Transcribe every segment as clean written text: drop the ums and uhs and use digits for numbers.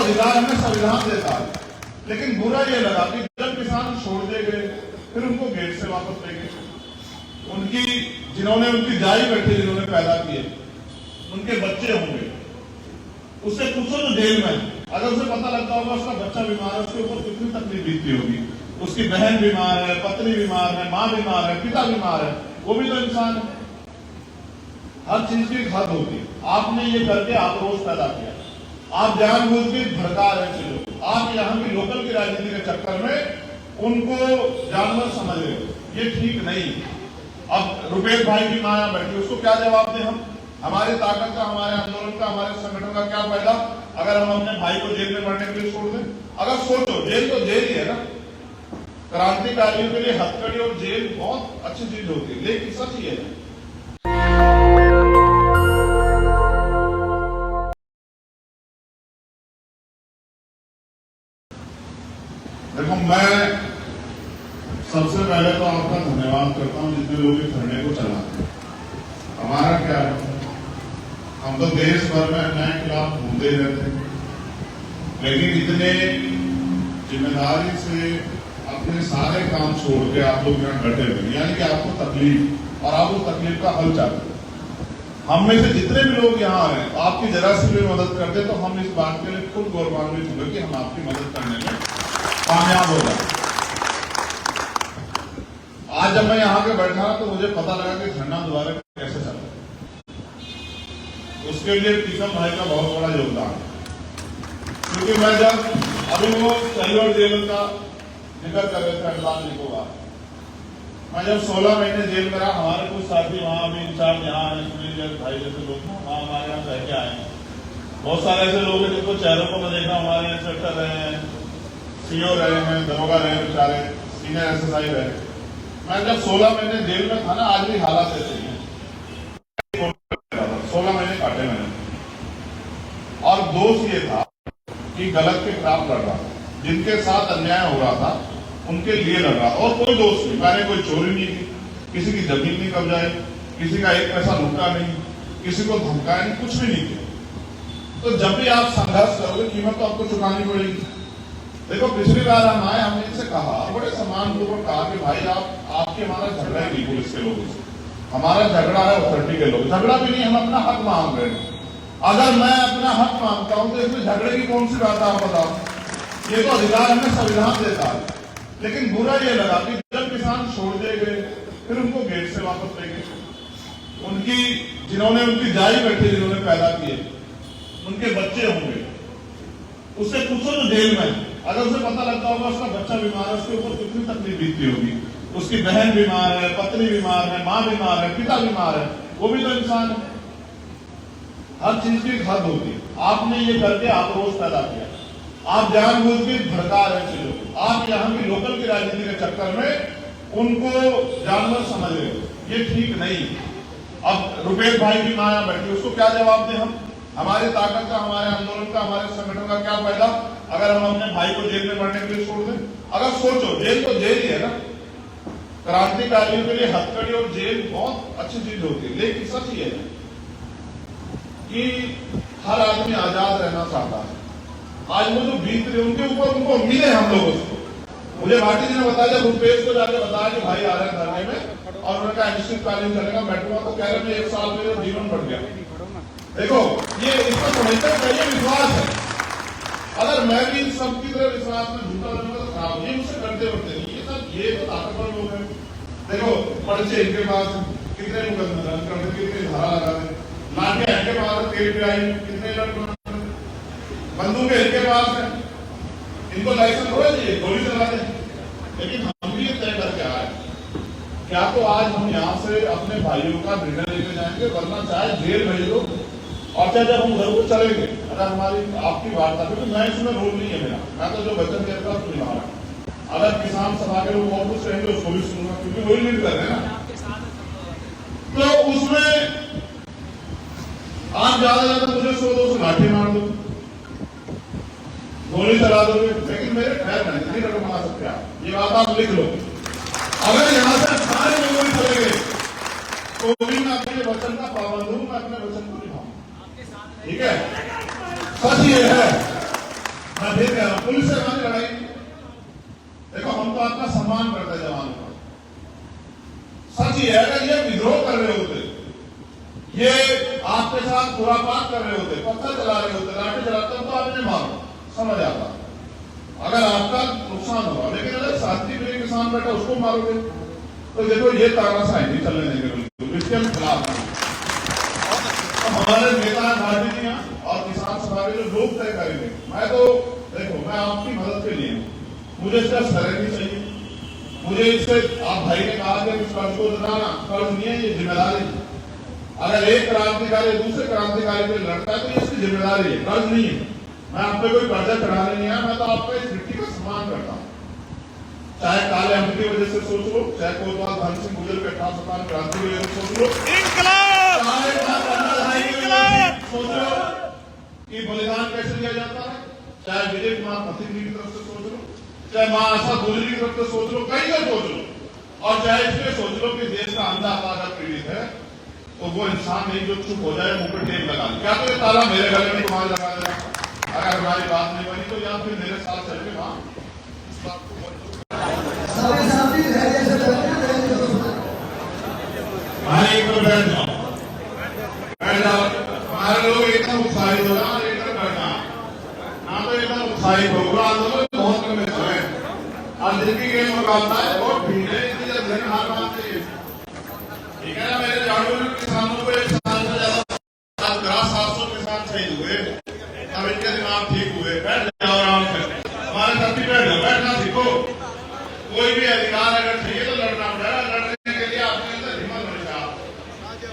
अधिकार हमें संविधान देता है, लेकिन बुरा ये लगा कि जब किसान छोड़ दे गए फिर उनको गेट से वापस ले गए। उनकी जिन्होंने उनकी जाई बैठे, जिन्होंने पैदा किए, उनके बच्चे होंगे, उससे पूछो जो जेल में, अगर उसे पता लगता होगा उसका बच्चा बीमार है, उसके ऊपर कितनी तकलीफ बीतती होगी। उसकी बहन बीमार है, पत्नी बीमार है, माँ बीमार है, पिता बीमार है, वो भी तो इंसान है। हर चीज की एक हद होती है। आपने ये करके आक्रोश पैदा किया, आप जानबूझ के भड़का रहे चीजों को, आप यहाँ की लोकल की राजनीति के चक्कर में उनको जानवर समझ रहे हो, ये ठीक नहीं। अब रुपेश भाई की माँ यहाँ बैठी, उसको क्या जवाब दें हम? हमारी ताकत का, हमारे आंदोलन का, हमारे संगठन का क्या फायदा अगर हम अपने भाई को जेल में मरने के लिए छोड़ दें? अगर सोचो, जेल तो जेल ही है ना। क्रांतिकारियों के लिए हथकड़ी और जेल बहुत अच्छी चीज होती है, लेकिन सच ये है देखो, मैं सबसे पहले तो आपका धन्यवाद करता हूं जितने लोग इस धरने को चलाते हैं। हमारा क्या है, हम तो देश भर में अन्याय के खिलाफ घूमते रहते हैं, लेकिन इतने जिम्मेदारी से अपने सारे काम छोड़ के आप लोग यहाँ डटे हुए, यानी कि आपको तकलीफ और आप उस तकलीफ का हल चाहते हैं। हम में से जितने भी लोग यहाँ आए, आपकी जरा सी भी मदद करते तो हम इस बात के लिए खुद गौरवान्वित होंगे कि हम आपकी मदद करने में कामयाब हो जाए। आज जब मैं यहाँ पे बैठा तो मुझे पता लगा कि धरना दोबारा कैसे चला। उसके लिए टीकम भाई का बहुत बड़ा योगदान है, क्योंकि मैं जब अभी वो सहीवाल जेल का जिक्र कर रहे थे, अंडमान निकोबार, मैं जब 16 महीने जेल में रहा, हमारे कुछ साथी वहां भी इंचार्ज यहाँ है, सुनील भाई जैसे लोग वहां हमारे यहाँ रह के आए हैं। बहुत सारे ऐसे लोग हैं जिनको चेहरों को मैं देखा, हमारे इंस्पेक्टर रहे हैं, सीओ रहे हैं, दरोगा रहे, बेचारे सीनियर एसएसआई रहे। मैं जब 16 महीने जेल में था ना, आज भी हालात ऐसे ही हैं। 16 महीने काटे मैंने, और दोष ये था कि गलत के खिलाफ लड़ रहा था, जिनके साथ अन्याय हो रहा था उनके लिए लड़ रहा था, और कोई दोष नहीं। मैंने कोई चोरी नहीं की, किसी की जमीन नहीं कब्जाई, किसी का एक पैसा लूटा नहीं, किसी को धमकाया नहीं, कुछ भी नहीं किया। तो जब भी आप संघर्ष करोगे, कीमत तो आपको चुकानी पड़ेगी। देखो, पिछली बार हम आए, हमने इनसे कहा, बड़े सम्मानपूर्वक कहा कि भाई आपके हमारा झगड़ा ही नहीं पुलिस के लोगों से, हमारा झगड़ा है अथॉरिटी के लोग। झगड़ा भी नहीं, हम अपना हक मांग रहे हैं। अगर मैं अपना हक मांगता हूं तो इसमें झगड़े की कौन सी बात है? आप बताओ। ये तो अधिकार हमें संविधान देता है, लेकिन बुरा ये लगा कि जब किसान छोड़ दे गए फिर उनको गेट से वापस ले गए। उनकी जिन्होंने उनकी जाई बैठे, जिन्होंने पैदा किए, उनके बच्चे होंगे, उससे पूछो जो जेल में, अगर उसे पता लगता होगा उसका बच्चा बीमार है, उसके ऊपर कितनी तकलीफ बीतती होगी। उसकी बहन बीमार है, पत्नी बीमार है, माँ बीमार है, पिता बीमार है, वो भी तो इंसान है। हर चीज की एक हद होती है। आपने ये करके आक्रोश पैदा किया, आप जानबूझ के भड़का रहे चीजों को, आप यहाँ की लोकल की राजनीति के चक्कर में उनको जानवर समझ रहे हो, ये ठीक नहीं। अब रुपेश भाई की माँ यहाँ बैठी, उसको क्या जवाब दें हम? हमारी ताकत का, हमारे आंदोलन का, हमारे संगठन का क्या फायदा अगर हम अपने भाई को जेल में मरने के लिए छोड़ दें? अगर सोचो, जेल तो जेल ही है ना। क्रांतिकारियों के लिए हथकड़ी और जेल बहुत अच्छी चीज होती है, लेकिन सच ये है कि हर आदमी आजाद रहना चाहता है। आज वो जो बीत रहे उनके ऊपर, उनको उम्मीदें हम लोगों से। मुझे भाटी जी ने बताया, जब रुपेश को जाकर बताया कि भाई आ रहे हैं धरने में, और उन्होंने कहा अनिश्चितकालीन चलेगा, बैठूंगा, तो कह रहे हैं 1 साल में जीवन बढ़ गया। देखो, ये इसको समझना चाहिए, विश्वास है। अगर मैं भी सबकी तरह विश्वास में झूठा रहूंगा तो खराब, ये मुझसे करते होते नहीं। ये सब ये तो ताकतवर लोग हैं। देखो, पर्चे इनके पास कितने मुकदमे दर्ज कर दे, कितने धारा लगा दे, लाठियां इनके पास, तेल पिराई कितने लड़, बंदूकें इनके पास है, इनको लाइसेंस हो चाहिए, गोली चला दे। लेकिन हम भी ये तय करके आए, क्या तो आज हम यहाँ से अपने भाइयों का निर्णय लेके जाएंगे, वरना चाहे जेल भेज दो, और चाहे जब हम घर को चलेंगे, अगर हमारी आपकी वार्ता, क्योंकि मैं इसमें रोल नहीं है मेरा, मैं तो जो वचन देता हूँ निभा रहा हूँ। अगर किसान सभा के लोग और कुछ कहेंगे उसको भी सुनूंगा, क्योंकि वही लीड कर रहे हैं ना। तो उसमें आप ज्यादा मुझे 100-200 लाठी मार दो, गोली चला दोगे, लेकिन मेरे खैर नहीं बना सकते आप, ये बात आप लिख लो। अगर यहाँ से सारे लोगों में चले गए तो भी मैं अपने वचन का पाबंद हूं, मैं अपने वचन को निभाऊं, ठीक है? सच ये है ये आपके साथ खुरापात कर रहे होते, पत्थर चला रहे होते, लाठी चलाते हो तो आपने मारो, समझ आता अगर आपका नुकसान होगा। लेकिन अगर साथी मेरे किसान बैठा उसको मारोगे तो देखो ये तानाशाही नहीं चलने देंगे, बिल्कुल इसके हम खिलाफ हैं। हमारे नेता पार्टी जी और किसान सभा के जो लोग तय करेंगे, मैं तो देखो मैं आपकी मदद के लिए मुझे इसका सरह नहीं चाहिए, मुझे इससे आप भाई ने कहा कि इस कर्ज को दिलाना कर्ज नहीं है, ये जिम्मेदारी है। अगर एक क्रांतिकारी दूसरे क्रांतिकारी पे लड़ता है तो ये इसकी जिम्मेदारी है, कर्ज नहीं है। मैं आप पे कोई कर्जा चढ़ाने नहीं आया, मैं तो आपका इस मिट्टी का सम्मान करता हूँ। चाहे काले अमृत की वजह से सोच लो, चाहे कोतवाल धन सिंह गुजर के 1857 क्रांति की वजह से सोच लो, सोच लो कि बलिदान कैसे दिया जाता है, चाहे विजय कुमार पथिक की तरफ से सोच लो, चाहे मां आशा गुजरी की तरफ से सोच लो, कहीं का सोच लो, और चाहे इसमें सोच लो कि देश का अंधा अगर पीड़ित है तो वो इंसान नहीं जो चुप हो जाए, मुंह पे टेप लगा ले। क्या तो ये ताला मेरे गले में तुम्हारे लगा देगा अगर हमारी बात नहीं बनी तो, या फिर मेरे साथ चल के वहां इस बात को बैठ जाओ, बैठ जाओ। हमारे लोग एकदम उत्साहित हो रहा है, एकदम बैठना ना तो एकदम उत्साहित होगा। आंदोलन बहुत कम है और जिंदगी के मुकाबला है बहुत भीड़ है, इसलिए धन हार मानते हैं। ठीक है ना, मेरे झाड़ू में किसानों को एक साल से ज्यादा 700 किसान शहीद हुए, अब इनके दिमाग ठीक हुए। बैठ जाओ आराम से, हमारे साथी बैठ जाओ, बैठना सीखो। कोई भी अधिकार अगर चाहिए तो लड़ना पड़ेगा, लड़ने के लिए आपके अंदर हिम्मत होनी चाहिए,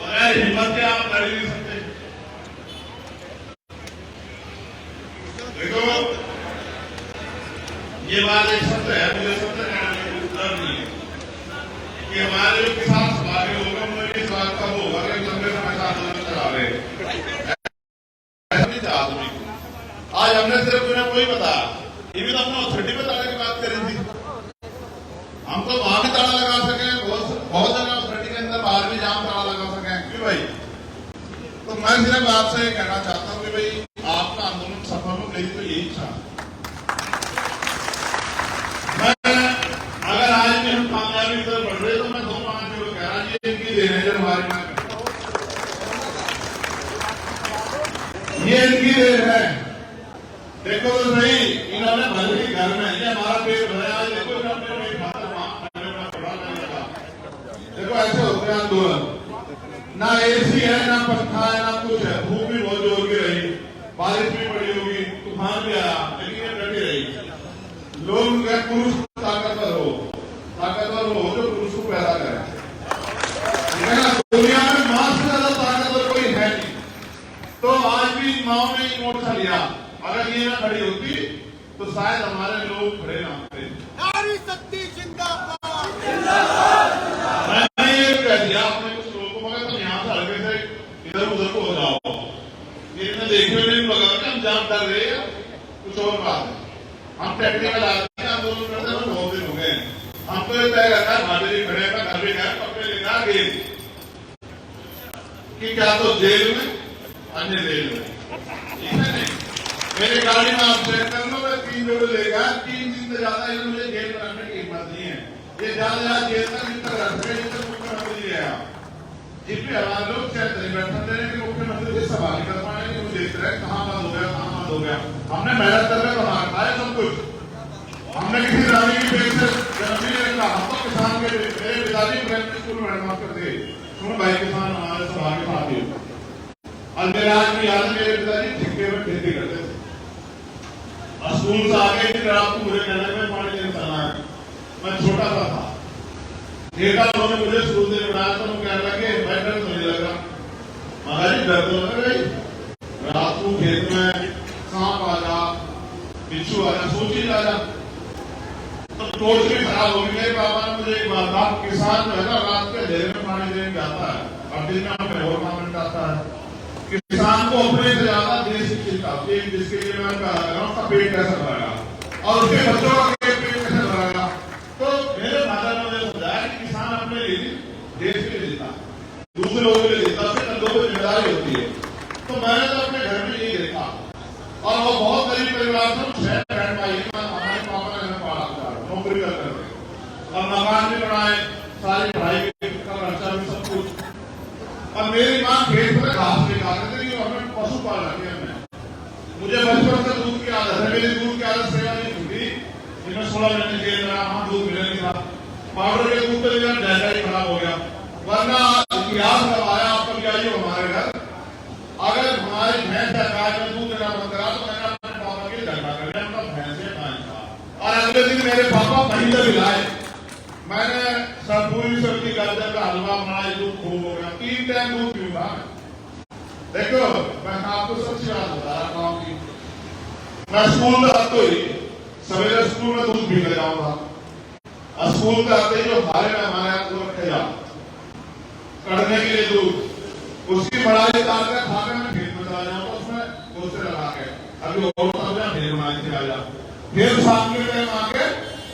बगैर हिम्मत के आप लड़ नहीं सकते। देखो ये बात एक सत्य है, मुझे सत्य कहने में डर नहीं है कि हमारे जो किसान सभा के लोग हैं उन्हें इस बात का वो होगा कि लंबे समय से आंदोलन चला रहे आदमी। आज हमने सिर्फ उन्हें कोई बताया, ये भी तो अपने ऑथोरिटी पे ताला की बात करी थी, हम तो वहां भी ताला लगा सके, बहुत जगह ऑथोरिटी के अंदर बाहर भी जाम ताला लगा सके क्यों भाई। तो मैं सिर्फ आपसे कहना चाहता हूँ कि भाई आपका आंदोलन सफल हो, मेरी तो यही इच्छा। अगर आज भी हम कामयाबी की तरफ बढ़ रहे तो मैं 2-5 जो कह रहा हूँ ये इनकी देन है, जो हमारी में ये इनकी देन है। देखो तो सही, इन्होंने भले ही घर में ये हमारा पेट भरा है, देखो देखो ऐसे होते हैं आंदोलन, ना एसी है ना पंखा है ना कुछ है, धूप भी बहुत जोर की रही, बारिश भी पड़ी होगी, तूफान भी आया, लेकिन ये डटी रही। लोग पुरुष ताकतवर हो जो पुरुष को पैदा करे, ठीक है ना। दुनिया में मां से ज्यादा ताकतवर कोई है नहीं। तो आज भी माओ ने मोर्चा लिया, अगर ये ना खड़ी होती तो शायद हमारे लोग खड़े ना होते। नारी शक्ति जिंदाबाद। मैंने ये कह दिया अपने कुछ लोगों को, मगर तुम यहाँ से हल्के से इधर उधर को हो जाओ, इन्हें देखने में नहीं लगा कि हम जान कर रहे हैं, कुछ और बात है। हम टेक्निकल आदमी आंदोलन करते हैं, बहुत दिन हो गए, हमको ये तय करना है भाभी खड़े हैं, घर भी गए, कपड़े लेना गेल कि क्या तो जेल में अन्य जेल में, ठीक है नहीं। मेरी गाड़ी में आप चेक कर लो, मैं 3 जोड़े लेगा, 3 दिन से ज्यादा ये मुझे जेल में रखने की हिम्मत नहीं है। ये ज्यादा जेल तक जितना रख रहे हैं, जितना मुख्यमंत्री है जिसमें हमारे लोग चाहते बैठन देने के मुख्यमंत्री से सवाल कर पाए कि वो देख रहे हैं कहाँ बंद हो गया, कहाँ बंद हो गया। हमने मेहनत कर रहे बना रखा है सब कुछ, हमने किसी रानी की पेट से जन्म नहीं रखा। हम तो किसान के, मेरे पिताजी प्राइमरी स्कूल में हेडमास्टर थे, सुन भाई किसान हमारे सभा के साथी, और मेरे आज भी याद मेरे पिताजी ठेके में खेती करते थे, और स्कूल से आगे फिर आपको मुझे कहने में 5 दिन चलना है। मैं छोटा सा था, ठेका उन्होंने मुझे स्कूल से बनाया तो मैं कहने लगे मैं डर तो नहीं लगा, महाराज डर तो लग रही, रात को खेत में सांप आ जा, बिच्छू आ जा, सोची आ जा, तो टोच भी खराब होगी। मेरे पापा ने मुझे एक बात कहा, किसान जो है ना रात के अंधेरे में पानी देने जाता है और दिन में हमें और काम निकालता है। किसान को अपने से ज्यादा देश की चिंता होती है, जिसके लिए मैं कह रहा हूँ उसका पेट कैसे भरेगा और उसके बच्चों का पेट कैसे भरेगा। तो मेरे फादर ने मुझे समझाया कि किसान अपने लिए देश के लिए जीता, दूसरे लोगों के लिए जीता, उसके लोगों की जिम्मेदारी होती है। तो मैंने तो अपने घर में यही देखा, और वो बहुत गरीब परिवार से 6 बहन भाई, हमारे पापा ने पढ़ा नौकरी करते थे और मकान भी बनाए, सारी पढ़ाई का खर्चा भी सब कुछ, और मेरी माँ खेत मेरी दूध की आदत सेवा नहीं छूटी, जिसमें 16 महीने जेल में रहा, दूध मिल नहीं था, पाउडर के दूध पे मेरा डायटा ही खराब हो गया। वरना इतिहास करवाया आप कभी आइए हमारे घर, अगर हमारी भैंस का गाय में दूध देना बंद करा तो मैंने अपने पापा के झगड़ा कर लिया, उनका भैंस है गाय था। और अगले दिन मेरे पापा वहीं से मिलाए, मैंने सब पूरी सब्जी गाजर का हलवा बनाया, दूध खूब हो गया, 3 टाइम दूध पीऊंगा। देखो मैं आपको सबसे बात बता रहा हूँ कि मैं स्कूल में आते ही सवेरे स्कूल में दूध पी ले जाऊंगा, और स्कूल में आते ही जो हमारे में हमारे यहाँ दूध रखे जा कड़ने के लिए दूध, उसकी बड़ाई उतार कर खाकर मैं खेत में चला जाऊंगा, उसमें दूसरे लगा के अभी और ढेर बनाने से आ जा, फिर शाम के टाइम आके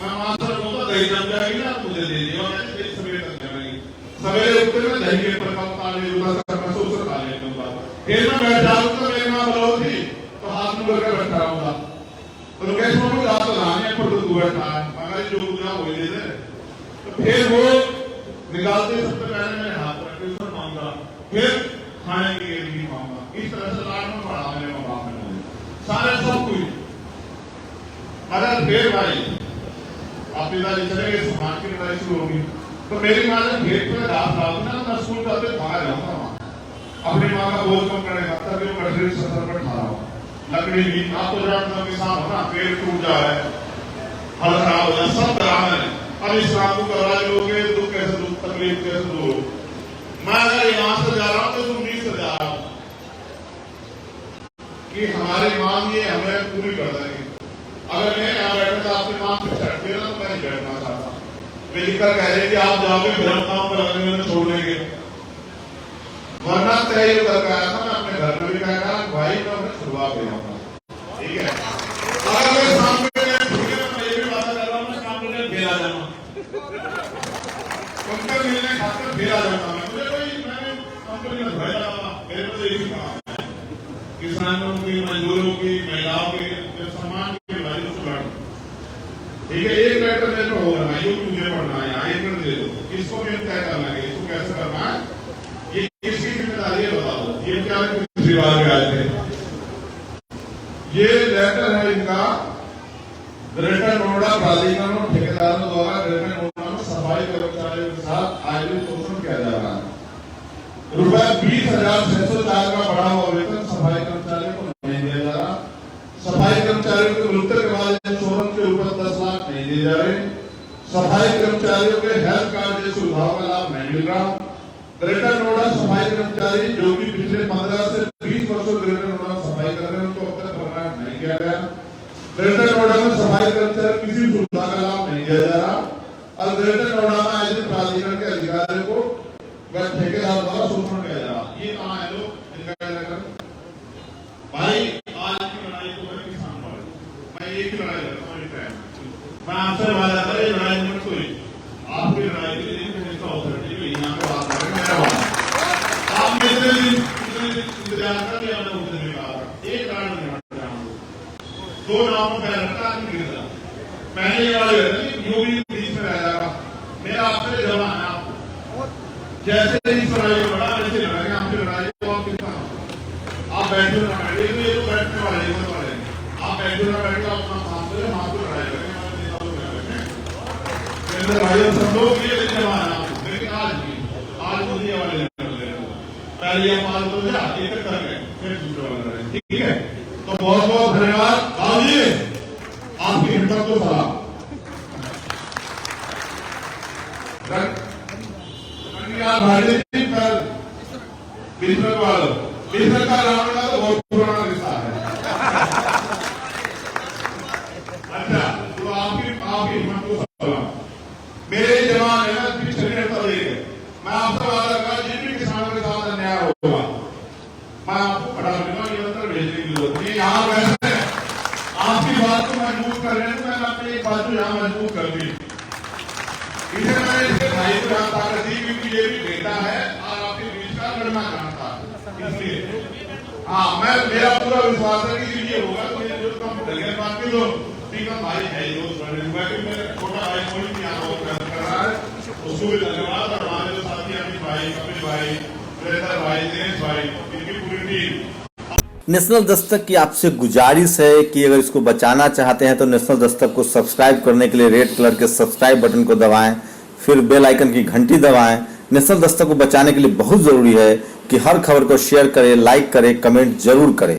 मैं वहां से बोलता दही जम जाएगी ना मुझे दे दिया, सवेरे तक जमेगी, सवेरे उठते मैं दही के ऊपर पानी महसूस खा लेता हूँ, फिर मैं बैठ जाऊंगा, मेरी माँ बोलो थी तो हाथ में लेकर बैठा रहूंगा, तो लोकेश बाबू रात तो लाने पर दूध बैठा है, हमारी जो पूजा हो दे दे, तो फिर वो निकालते सबसे पहले मेरे हाथ रख के उसको मांगा, फिर खाने के लिए भी मांगा, इस तरह से लाड में पढ़ा मेरे माँ बाप ने सारे सब कुछ। अगर फिर भाई आप पिताजी चले गए, समाज की लड़ाई शुरू होगी, तो मेरी माँ ने खेत में रात डाल ना, मैं स्कूल जाते बाहर जाऊंगा, वहां अपनी माँ का बोझ कम करेगा, तभी वो कटरी सफर पर खा रहा हूँ, लकड़ी भी आपको जानते हो किसान हो ना, पेड़ टूट जा रहा है, हल खराब हो जाए, सब खराब है, अब इस रात को करवा लोगे, दुख कैसे दूर, तकलीफ कैसे दूर। मैं अगर यहाँ से जा रहा हूँ तो उम्मीद से जा रहा हूँ कि हमारी मांग ये हमें पूरी कर देंगे, अगर मैं यहाँ बैठे तो आपकी मांग पे चढ़ गया तो मैं नहीं बैठना चाहता, वे लिखकर कह रहे कि आप जाओगे फिर हम काम पर लगने में छोड़ देंगे, वरना तय करके आया था, मैं अपने घर में भी कहा भाई मैं उन्हें छुड़वा के जाऊंगा, ठीक है, अगर मैं शाम को मैं ये भी बात कर रहा हूँ, मैं शाम को फिर आ जाऊंगा, उनके मिलने खाकर फिर आ जाऊंगा, मुझे कोई मैंने कंपनी में भय लगा, मेरे को यही कहा किसानों की, मजदूरों की, महिलाओं की सम्मान की लड़ाई को लड़, ठीक है, एक लेटर मेरे को हो रहा है, ये मुझे पढ़ना है, यहाँ एक मिनट दे दो, इसको फिर तय करना है, इसको कैसे करना है, ये किसकी जिम्मेदारी है बताओ, ये क्या रिवाज में आए थे, ये लेटर है इनका ग्रेटर नोएडा प्राधिकरण और ठेकेदारों द्वारा ग्रेटर नोएडा में सफाई कर्मचारियों के साथ आयोजित शोषण किया जा रहा है, ₹20,604 का बढ़ा हुआ वेतन सफाई कर्मचारियों को नहीं दिया जा रहा, सफाई कर्मचारियों के मृत्यु के बाद इंश्योरेंस के ऊपर 10 लाख नहीं दिए जा रहे, सफाई कर्मचारियों के हेल्थ कार्ड जैसी सुविधाओं का लाभ नहीं मिल रहा। ग्रेटर नोएडा सफाई कर्मचारी जो कि पिछले 15 से 20 वर्षों ग्रेटर नोएडा सफाई कर रहे हैं, उनको अब तक परमानेंट नहीं किया गया। ग्रेटर नोएडा में सफाई कर्मचारी किसी सुविधा का लाभ नहीं दिया जा रहा, और ग्रेटर नोएडा में आयोजित प्राधिकरण के अधिकारियों को वह ठेकेदार द्वारा शोषण किया जा रहा। ये कहाँ है लोग भाई, आज की लड़ाई तो है किसान पर, मैं एक ही लड़ाई लड़ता हूँ, मैं आपसे बात आता है लड़ाई मत कोई, आपकी लड़ाई के लिए यहाँ पे बात करें, मेरा बात आप इंतजार कर लिया, मैंने उसे नहीं कहा एक लड़ाई नहीं हट रहा हूँ, 2 नामों पर रखता नहीं गिरता, पहले ये वाले जो भी बीच में रह जाएगा, मेरा आपसे जमा है, आपको जैसे इस लड़ाई को बढ़ा वैसे लड़ाई, आपकी लड़ाई को आप कितना आप बैठे ना बैठे, ये तो बैठने वाले आप बैठे ना बैठे अपना काम करें, आपको लड़ाई करें, भाइयों सब लोग ये जमाना, लेकिन आज मुझे वाले पहले पाल तो एक कर गए, फिर दूसरे वाले, ठीक है, तो बहुत बहुत धन्यवाद बाबूजी, आपकी हिम्मत को सलाम। बिजनेस का रावण का तो बहुत पुराना रिश्ता है, अच्छा, तो आपकी हिम्मत को सलाम। मेरे जवान है ना पिछले देखे, मैं आपसे वादा करूंगा जिन भी किसानों के साथ अन्याय होगा मैं आपको खड़ा करूंगा, निरंतर भेजने की जरूरत नहीं। यहाँ वैसे आपकी बात को मजबूत कर रहे हैं, मैंने अपनी एक बात को यहाँ मजबूत कर दी, इसे मैंने इसके भाई को यहाँ ताकत दी क्योंकि ये भी बेटा है और आपके बीच का लड़ना जानता है, इसलिए हाँ मैं मेरा पूरा विश्वास है कि ये होगा, तो मेरे जो कम ढलने बाकी जो भाई है जो मेरे छोटा भाई कोई भी यहाँ कर रहा है, उसको भी धन्यवाद, और हमारे जो साथी अमित भाई, कपिल भाई, प्रेतर भाई, दिनेश भाई, इनकी पूरी टीम। नेशनल दस्तक की आपसे गुजारिश है कि अगर इसको बचाना चाहते हैं तो नेशनल दस्तक को सब्सक्राइब करने के लिए रेड कलर के सब्सक्राइब बटन को दबाएं, फिर बेल आइकन की घंटी दबाएं। नेशनल दस्तक को बचाने के लिए बहुत जरूरी है कि हर खबर को शेयर करें, लाइक करें, कमेंट जरूर करें।